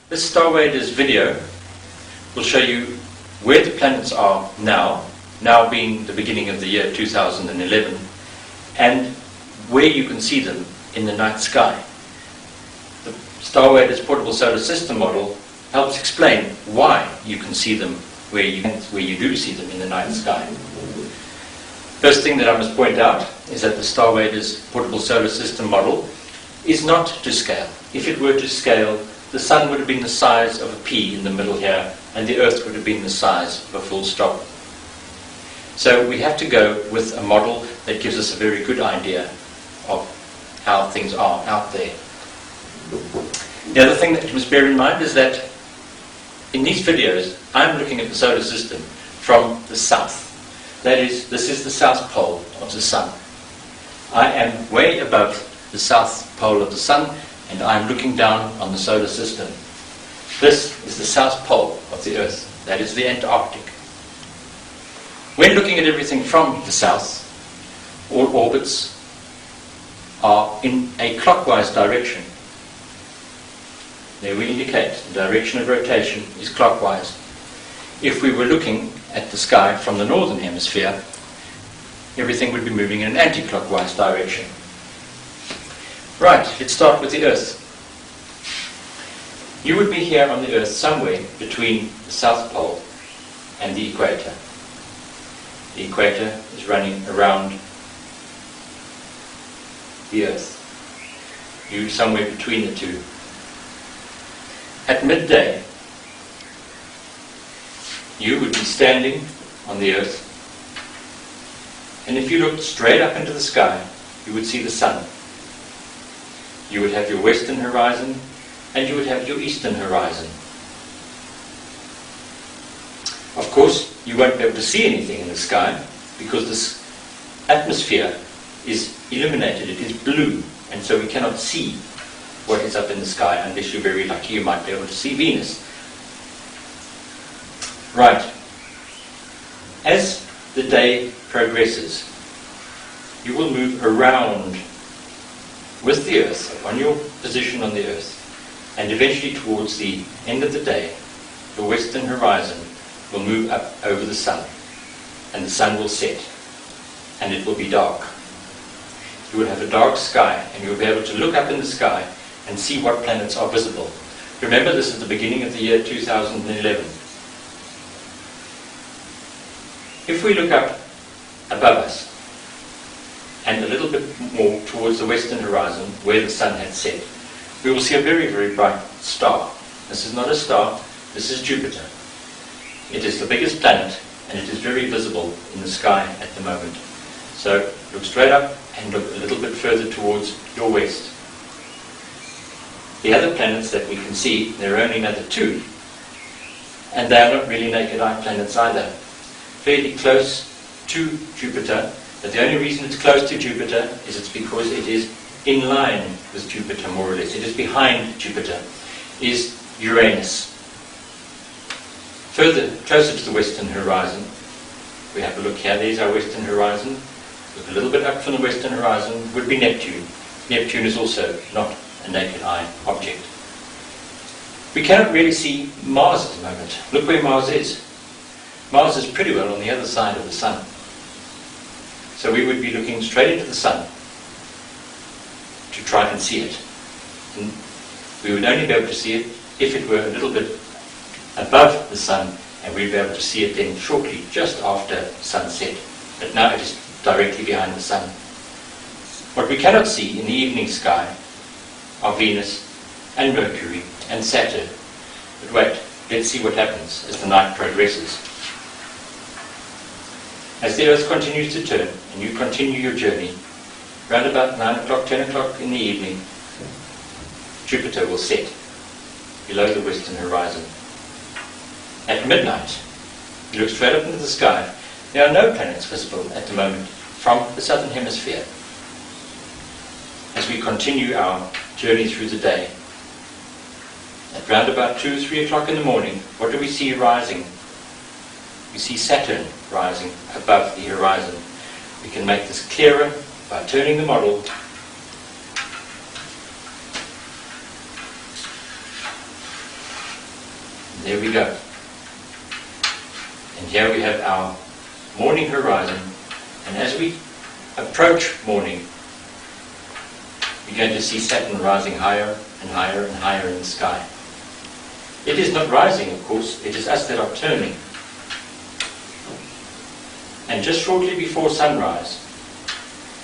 This Star Waders video will show you where the planets are now being the beginning of the year 2011, and where you can see them in the night sky. The Star Waders Portable Solar System model helps explain why you can see them where you do see them in the night sky. First thing that I must point out is that the Star Waders Portable Solar System model is not to scale. If it were to scale, the Sun would have been the size of a pea in the middle here, and the Earth would have been the size of a full stop. So we have to go with a model that gives us a very good idea of how things are out there. The other thing that you must bear in mind is that in these videos, I'm looking at the solar system from the south. That is, this is the south pole of the Sun. I am way above the south pole of the Sun, and I'm looking down on the solar system. This is the south pole of the Earth. That is the Antarctic. When looking at everything from the south, all orbits are in a clockwise direction. There we indicate the direction of rotation is clockwise. If we were looking at the sky from the northern hemisphere, everything would be moving in an anti-clockwise direction. Right, let's start with the Earth. You would be here on the Earth somewhere between the South Pole and the equator. The equator is running around the Earth. You're somewhere between the two. At midday, you would be standing on the Earth, and if you looked straight up into the sky, you would see the Sun. You would have your western horizon, and you would have your eastern horizon. Of course, you won't be able to see anything in the sky, because this atmosphere is illuminated, it is blue, and so we cannot see what is up in the sky. Unless you're very lucky, you might be able to see Venus. Right. As the day progresses, you will move around with the Earth, upon your position on the Earth, and eventually towards the end of the day, the western horizon will move up over the Sun, and the Sun will set, and it will be dark. You will have a dark sky, and you will be able to look up in the sky and see what planets are visible. Remember, this is the beginning of the year 2011. If we look up above us, and a little bit more towards the western horizon, where the Sun had set, we will see a very, very bright star. This is not a star, this is Jupiter. It is the biggest planet, and it is very visible in the sky at the moment. So look straight up and look a little bit further towards your west. The other planets that we can see, there are only another two, and they are not really naked eye planets either. Fairly close to Jupiter, but the only reason it's close to Jupiter is it's because it is in line with Jupiter, more or less. It is behind Jupiter, is Uranus. Further, closer to the western horizon, we have a look here, there's our western horizon. Look a little bit up from the western horizon would be Neptune. Neptune is also not a naked eye object. We cannot really see Mars at the moment. Look where Mars is. Mars is pretty well on the other side of the Sun. So we would be looking straight into the Sun to try and see it. And we would only be able to see it if it were a little bit above the Sun, and we'd be able to see it then shortly, just after sunset. But now it is directly behind the Sun. What we cannot see in the evening sky are Venus and Mercury and Saturn. But wait, let's see what happens as the night progresses. As the Earth continues to turn and you continue your journey, round about 9 o'clock, 10 o'clock in the evening, Jupiter will set below the western horizon. At midnight, you look straight up into the sky. There are no planets visible at the moment from the southern hemisphere. As we continue our journey through the day, at round about 2 or 3 o'clock in the morning, what do we see rising? We see Saturn rising above the horizon. We can make this clearer by turning the model there we go. And here we have our morning horizon, and as we approach morning, we're going to see Saturn rising higher and higher and higher in the sky. It is not rising, of course, it is us that are turning. And just shortly before sunrise,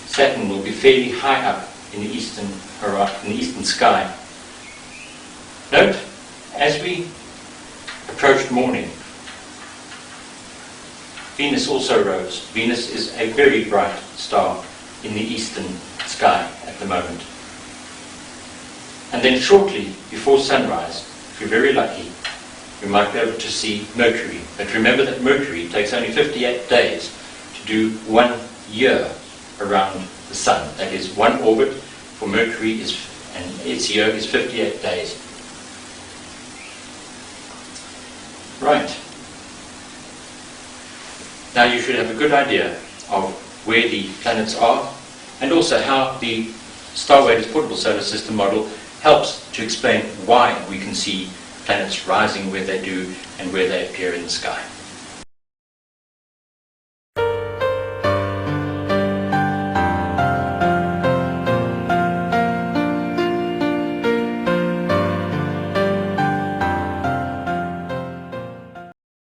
Saturn will be fairly high up in the eastern sky. Note, as we approached morning, Venus also rose. Venus is a very bright star in the eastern sky at the moment. And then shortly before sunrise, if you're very lucky, we might be able to see Mercury. But remember that Mercury takes only 58 days to do 1 year around the Sun. That is, one orbit for Mercury and its year is 58 days. Right. Now you should have a good idea of where the planets are, and also how the Starwader's Portable Solar System model helps to explain why we can see planets rising where they do and where they appear in the sky.